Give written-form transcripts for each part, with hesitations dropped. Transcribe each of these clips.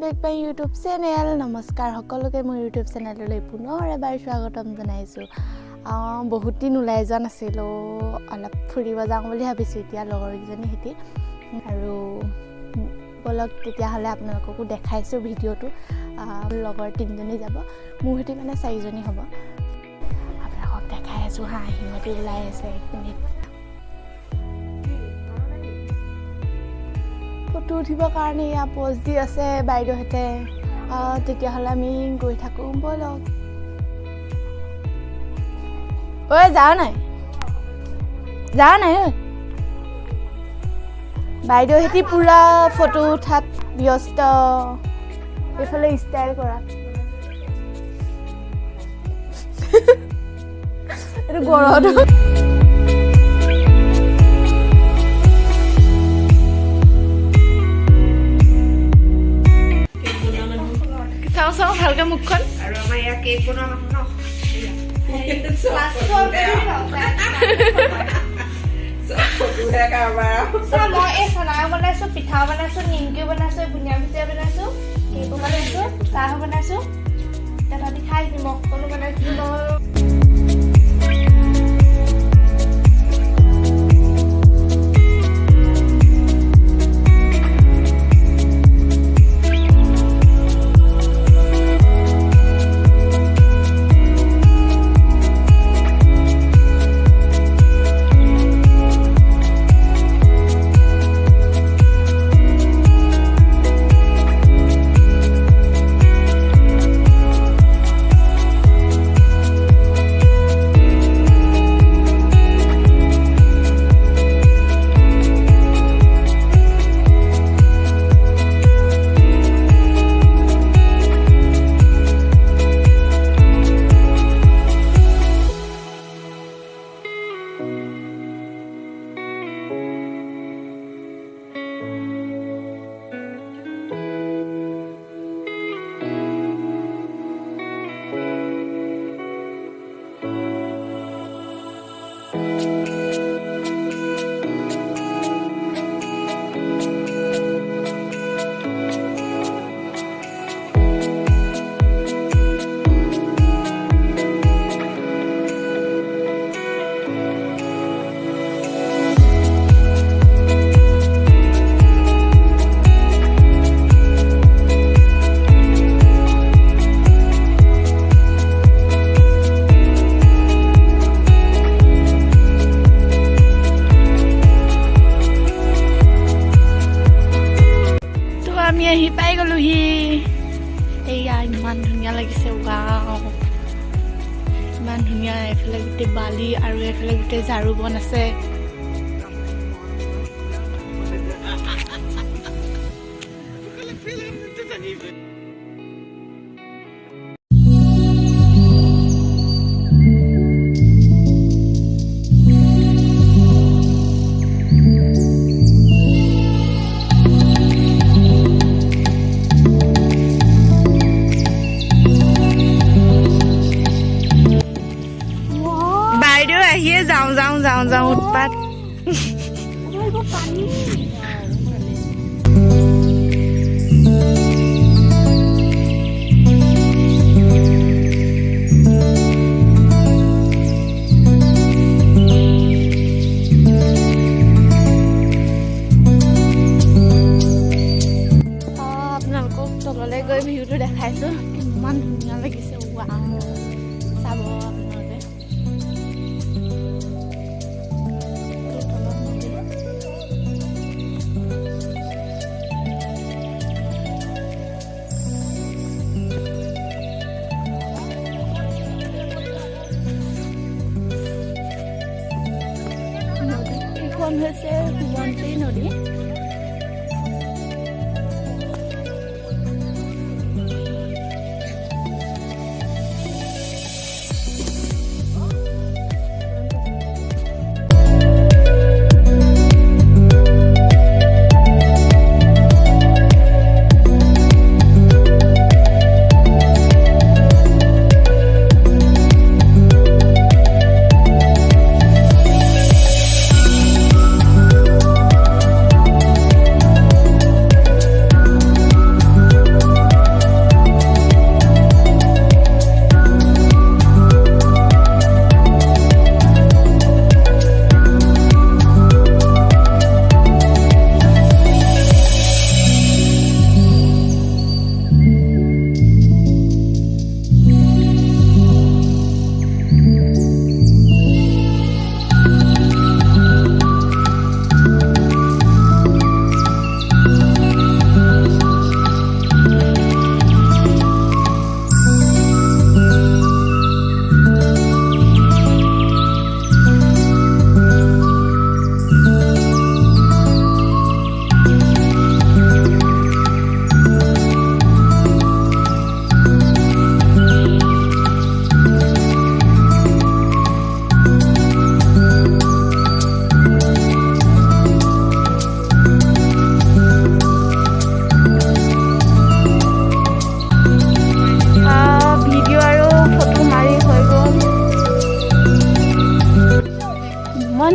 Back my YouTube channel. নমস্কাৰ সকলোকে মোৰ ইউটিউব চেনেললৈ পুনৰ এবাৰ স্বাগতম জনাইছোঁ। বহুত দিন ওলাই যোৱা নাছিলোঁ, অলপ ফুৰিব যাওঁ বুলি ভাবিছোঁ এতিয়া লগৰকেইজনী সৈতে। আৰু বলক তেতিয়াহ'লে আপোনালোককো দেখাইছোঁ ভিডিঅ'টো। লগৰ 3জনী যাব, মোৰ সৈতে মানে 4জনী হ'ব। আপোনালোকক দেখাই আছোঁ হা, সিহঁতি ওলাই আছে 1 মিনিট। ফটো উঠিবৰ কাৰণে ইয়াত প'জ দি আছে বাইদেউহঁতে। তেতিয়াহ'লে আমি গৈ থাকোঁ ব'লক। ঐ যাৱ নাই ঐ। বাইদেউহঁতি পূৰা ফটো উঠাত ব্যস্ত, এইফালে ষ্টাইল কৰা। এইটো বৰহটো চাওঁ ভালকে মুখখন। আৰু আমাৰ ইয়াৰ কেক বনোৱা মানুহ ন, মই এই চনাও বনাইছো, পিঠাও বনাইছো, নিমকিও বনাইছো, বুনিয়া ভুজিয়া বনাইছো, কেকো বনাইছো, চাহো বনাইছো। তহঁতি খাই নিমখ সকলো বনাইছো। আমি আহি পাই গ'লোহি। এয়া ইমান ধুনীয়া লাগিছে, ৱাও ইমান ধুনীয়া। এইফালে গোটেই বালি আৰু এইফালে গোটেই ঝাৰু বন আছে। বাইদেউ আহিয়ে যাওঁ উৎপাত। আপোনালোকক তললৈ গৈ ভিউটো দেখাইছোঁ, ইমান ধুনীয়া লাগিছে। ৱাও, চাব আপোনালোকে। এইখন হৈছে সোৱণশিৰি নদী।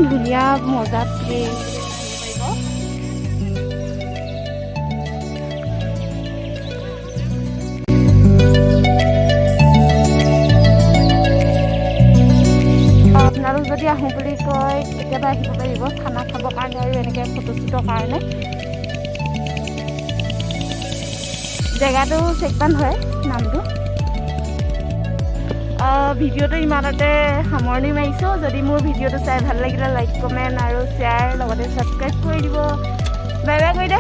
ধুনীয়া মজা প্লেচ। আপোনালোক যদি আহোঁ বুলি কয় কেতিয়াবা আহিব পাৰিব খানা খাবৰ কাৰণে আৰু এনেকৈ ফটোশ্বুটৰ কাৰণে। জেগাটো চেকবান হয় নামটো। ভিডিঅ'টো ইমানতে সামৰণি মাৰিছোঁ। যদি মোৰ ভিডিঅ'টো চাই ভাল লাগিলে লাইক কমেণ্ট আৰু শ্বেয়াৰ লগতে ছাবস্ক্ৰাইব কৰি দিব। বাই বাই কৰি দে।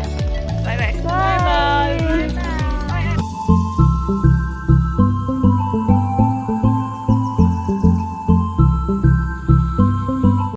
Bye bye.